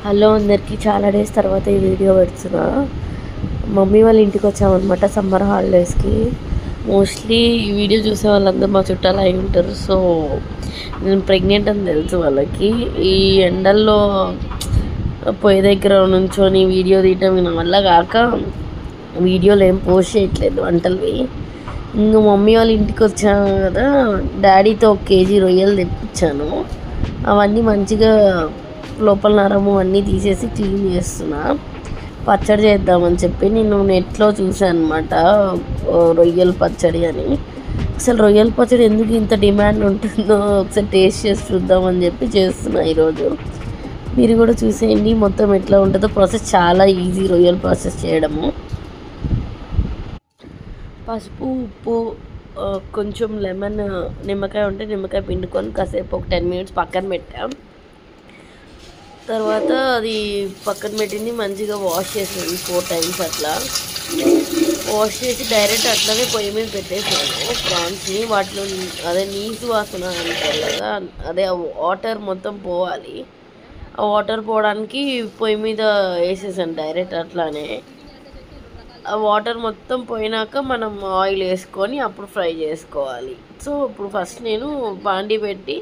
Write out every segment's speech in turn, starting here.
Hello అందరికీ, చాలా days తర్వాత ఈ వీడియో పెడుతున్నా. మమ్మీ వాళ్ళ ఇంటికి వచ్చామన్నమాట సమ్మర్ హాలిడేస్కి. మోస్ట్లీ ఈ వీడియో చూసే వాళ్ళందరూ మా చుట్టాలు అయి ఉంటారు. సో నేను ప్రెగ్నెంట్ అని తెలుసు వాళ్ళకి. ఈ ఎండల్లో పొయ్యి దగ్గర నుంచొని వీడియో తీయటం నా వల్ల కాక వీడియోలు ఏం పోస్ట్ చేయట్లేదు వంటలవి. ఇంకా మమ్మీ వాళ్ళ ఇంటికి వచ్చాను కదా, డాడీతో 1 కేజీ రొయ్యలు తెప్పించాను. అవన్నీ మంచిగా లోపల నరము అన్నీ తీసేసి క్లీన్ చేస్తున్నా. పచ్చడి చేద్దామని చెప్పి నేను నెట్లో చూసాను అనమాట, రొయ్యల పచ్చడి అని. అసలు రొయ్యల పచ్చడి ఎందుకు ఇంత డిమాండ్ ఉంటుందో ఒకసారి టేస్ట్ చేసి చూద్దామని చెప్పి చేస్తున్నా ఈరోజు. మీరు కూడా చూసేయండి మొత్తం ఎట్లా ఉంటుందో. ప్రాసెస్ చాలా ఈజీ, రొయ్యల ప్రాసెస్ చేయడము. పసుపు, ఉప్పు, కొంచెం లెమన్, నిమ్మకాయ ఉంటే నిమ్మకాయ పిండుకొని కాసేపు ఒక 10 minutes పక్కన పెట్టాం. తర్వాత అది పక్కన పెట్టింది మంచిగా వాష్ చేసాను 4 times అట్లా. వాష్ చేసి డైరెక్ట్ అట్లానే పొయ్యి మీద పెట్టేసాను ప్రాన్స్ని. వాటిలో అదే నీసు వాసన అంటారు కదా, అదే ఆ వాటర్ మొత్తం పోవాలి. ఆ వాటర్ పోవడానికి పొయ్యి మీద వేసేసాను డైరెక్ట్ అట్లానే. ఆ వాటర్ మొత్తం పోయినాక మనం ఆయిల్ వేసుకొని అప్పుడు ఫ్రై చేసుకోవాలి. సో ఇప్పుడు ఫస్ట్ నేను బాండీ పెట్టి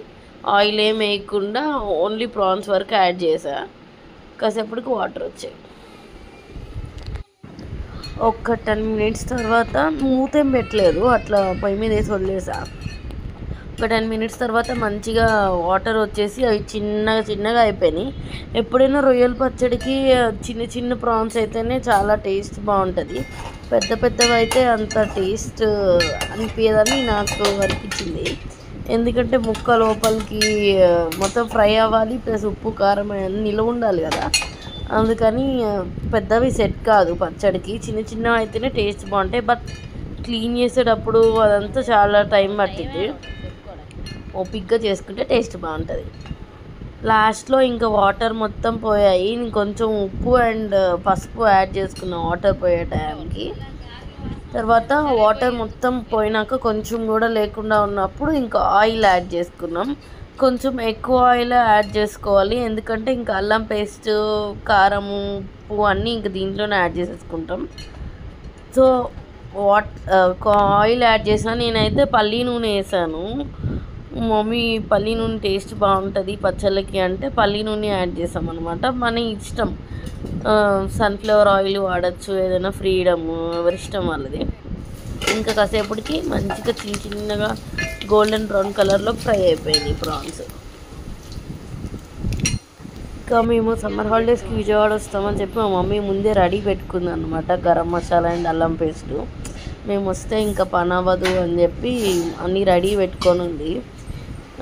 ఆయిల్ ఏం వేయకుండా ఓన్లీ ప్రాన్స్ వరకు యాడ్ చేసా. కాసేపటికి వాటర్ వచ్చాయి. ఒక 10 minutes తర్వాత మూతేం పెట్టలేదు, అట్లా పొయ్యి మీద వేసి వదిలేసా. ఒక 10 minutes తర్వాత మంచిగా వాటర్ వచ్చేసి అవి చిన్నగా అయిపోయినాయి. ఎప్పుడైనా రొయ్యల పచ్చడికి చిన్న చిన్న ప్రాన్స్ అయితేనే చాలా టేస్ట్ బాగుంటుంది. పెద్దవి అయితే అంత టేస్ట్ అనిపించదని నాకు అనిపించింది. ఎందుకంటే ముక్క లోపలికి మొత్తం ఫ్రై అవ్వాలి, ప్లస్ ఉప్పు కారం అన్నీ నిలువ ఉండాలి కదా. అందుకని పెద్దవి సెట్ కాదు పచ్చడికి. చిన్నవి అయితేనే టేస్ట్ బాగుంటాయి. బట్ క్లీన్ చేసేటప్పుడు అదంతా చాలా టైం పట్టింది. ఓపిక్గా చేసుకుంటే టేస్ట్ బాగుంటుంది. లాస్ట్లో ఇంకా వాటర్ మొత్తం పోయాయి. నేను కొంచెం ఉప్పు అండ్ పసుపు యాడ్ చేసుకున్నాను వాటర్ పోయే టైంకి. తర్వాత వాటర్ మొత్తం పోయినాక కొంచెం కూడా లేకుండా ఉన్నప్పుడు ఇంకా ఆయిల్ యాడ్ చేసుకున్నాం. కొంచెం ఎక్కువ ఆయిల్ యాడ్ చేసుకోవాలి, ఎందుకంటే ఇంకా అల్లం పేస్ట్, కారము, ఉప్పు అన్నీ ఇంకా దీంట్లోనే యాడ్ చేసేసుకుంటాం. సో ఆయిల్ యాడ్ చేసాను. నేనైతే పల్లీ నూనె వేసాను. మమ్మీ పల్లీ నూనె టేస్ట్ బాగుంటుంది పచ్చళ్ళకి అంటే పల్లీ నూనె యాడ్ చేసాం అనమాట. మన ఇష్టం, సన్ఫ్లవర్ ఆయిల్ వాడచ్చు, ఏదైనా ఫ్రీడమ్, ఎవరి ఇష్టం వాళ్ళది. ఇంకా కాసేపటికి మంచిగా చిన్నగా గోల్డెన్ బ్రౌన్ కలర్లో ఫ్రై అయిపోయింది ప్రాన్స్. ఇంకా మేము సమ్మర్ హాలిడేస్కి విజయవాడ వస్తామని చెప్పి మా మమ్మీ ముందే రెడీ పెట్టుకుంది అనమాట, గరం మసాలా అండ్ అల్లం పేస్టు. మేము వస్తే ఇంకా పని అవ్వదు అని చెప్పి అన్నీ రెడీ పెట్టుకొని ఉంది.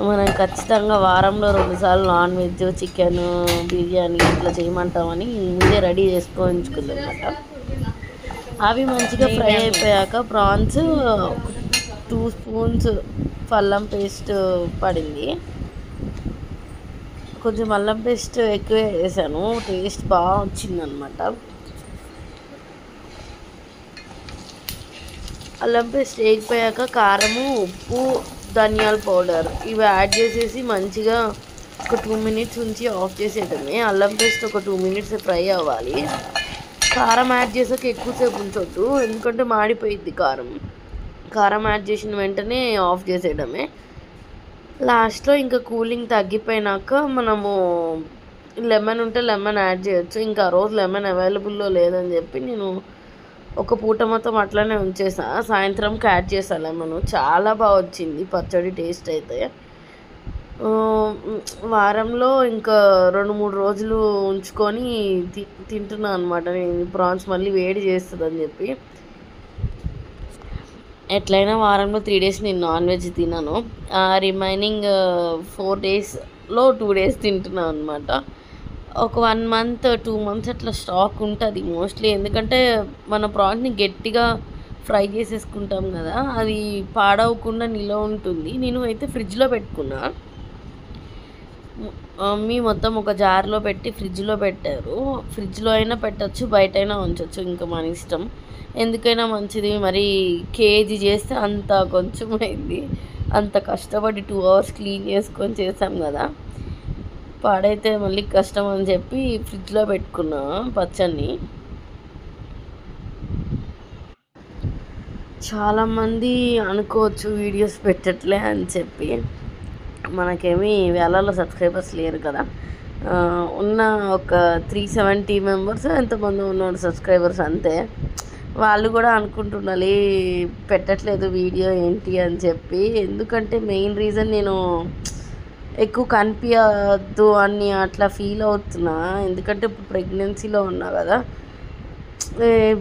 మనం ఖచ్చితంగా వారంలో 2 సార్లు నాన్ వెజ్, చికెన్, బిర్యానీ ఇట్లా చేయమంటామని ముందే రెడీ చేసుకొని ఉంచుకుంది అనమాట. అవి మంచిగా ఫ్రై అయిపోయాక ప్రాన్స్ 2 spoons అల్లం పేస్ట్ పడింది. కొంచెం అల్లం పేస్ట్ ఎక్కువే వేసాను, టేస్ట్ బాగా వచ్చిందనమాట. అల్లం పేస్ట్ వేగిపోయాక కారము, ఉప్పు, ధనియాల పౌడర్ ఇవి యాడ్ చేసేసి మంచిగా ఒక 2 minutes ఉంచి ఆఫ్ చేసేయడమే. అల్లం పేస్ట్ ఒక 2 minutes ఫ్రై అవ్వాలి. కారం యాడ్ చేసాక ఎక్కువసేపు ఉంచొద్దు, ఎందుకంటే మాడిపోయిద్ది కారం యాడ్ చేసిన వెంటనే ఆఫ్ చేసేయడమే. లాస్ట్లో ఇంకా కూలింగ్ తగ్గిపోయినాక మనము లెమన్ ఉంటే లెమన్ యాడ్ చేయొచ్చు. ఇంకా ఆ రోజు లెమన్ అవైలబుల్లో లేదని చెప్పి నేను ఒక పూట మొత్తం అట్లనే ఉంచేసా. సాయంత్రంకి యాడ్ చేసా లెమన్. చాలా బాగా వచ్చింది పచ్చడి టేస్ట్ అయితే. వారంలో ఇంకా 2-3 రోజులు ఉంచుకొని తింటున్నాను అనమాట నేను. ప్రాన్స్ మళ్ళీ వేడి చేస్తుందని చెప్పి. ఎట్లయినా వారంలో 3 days నేను నాన్ వెజ్ తిన్నాను. రిమైనింగ్ 4 daysలో 2 days తింటున్నాను అనమాట. ఒక 1 month 2 months అట్లా స్టాక్ ఉంటుంది మోస్ట్లీ. ఎందుకంటే మన ప్రాన్స్ని గట్టిగా ఫ్రై చేసేసుకుంటాం కదా, అది పాడవకుండా నిలవ ఉంటుంది. నేను అయితే ఫ్రిడ్జ్లో పెట్టుకున్నా. మమ్మీ మొత్తం ఒక జార్లో పెట్టి ఫ్రిడ్జ్లో పెట్టారు. ఫ్రిడ్జ్లో అయినా పెట్టచ్చు, బయట అయినా ఉంచవచ్చు, ఇంకా మన ఇష్టం. ఎందుకైనా మంచిది. మరి కేజీ చేస్తే అంత కొంచెం అయింది. అంత కష్టపడి 2 hours క్లీన్ చేసుకొని చేసాం కదా. పాడైతే మళ్ళీ కష్టం అని చెప్పి ఫ్రిడ్జ్లో పెట్టుకున్నా పచ్చడిని. చాలామంది అనుకోవచ్చు వీడియోస్ పెట్టట్లే అని చెప్పి, మనకేమీ వేలలో సబ్స్క్రైబర్స్ లేరు కదా. ఉన్న ఒక 370 మెంబర్స్ ఎంతమంది ఉన్నారు సబ్స్క్రైబర్స్ అంతే. వాళ్ళు కూడా అనుకుంటున్నారు పెట్టట్లేదు వీడియో ఏంటి అని చెప్పి. ఎందుకంటే మెయిన్ రీజన్ నేను ఎక్కువ కనిపించద్దు అని అట్లా ఫీల్ అవుతున్నా. ఎందుకంటే ఇప్పుడు ప్రెగ్నెన్సీలో ఉన్నా కదా,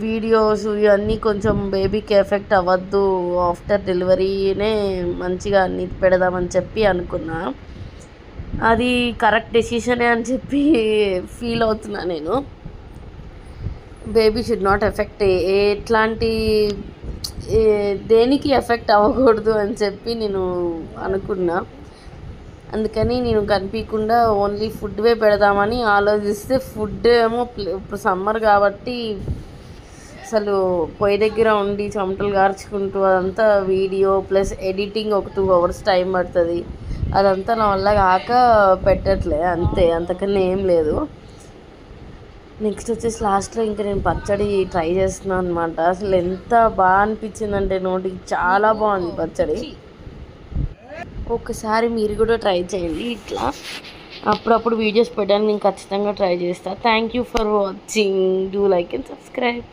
వీడియోస్ ఇవన్నీ కొంచెం బేబీకి ఎఫెక్ట్ అవ్వద్దు, ఆఫ్టర్ డెలివరీనే మంచిగా అన్ని పెడదామని చెప్పి అనుకున్నా. అది కరెక్ట్ డెసిషనే అని చెప్పి ఫీల్ అవుతున్నా నేను. బేబీ షుడ్ నాట్ ఎఫెక్ట్, ఎట్లాంటి దేనికి ఎఫెక్ట్ అవ్వకూడదు అని చెప్పి నేను అనుకున్నా. అందుకని నేను కనిపించకుండా ఓన్లీ ఫుడ్వే పెడదామని ఆలోచిస్తే, ఫుడ్ ఏమో ఇప్పుడు సమ్మర్ కాబట్టి అసలు పొయ్యి దగ్గర ఉండి చెమటలు గార్చుకుంటూ అదంతా వీడియో ప్లస్ ఎడిటింగ్ ఒక 2 hours టైం పడుతుంది. అదంతా నా వల్ల కాక పెట్టట్లే అంతే, అంతకన్నా ఏం లేదు. నెక్స్ట్ వచ్చేసి లాస్ట్లో ఇంకా నేను పచ్చడి ట్రై చేస్తున్నాను అనమాట. అసలు ఎంత బాగా అనిపించిందంటే నోటికి చాలా బాగుంది పచ్చడి. ఒకసారి మీరు కూడా ట్రై చేయండి. ఇట్లా అప్పుడప్పుడు వీడియోస్ పెట్టడానికి నేను ఖచ్చితంగా ట్రై చేస్తాను. Thank you for watching. Do like and subscribe.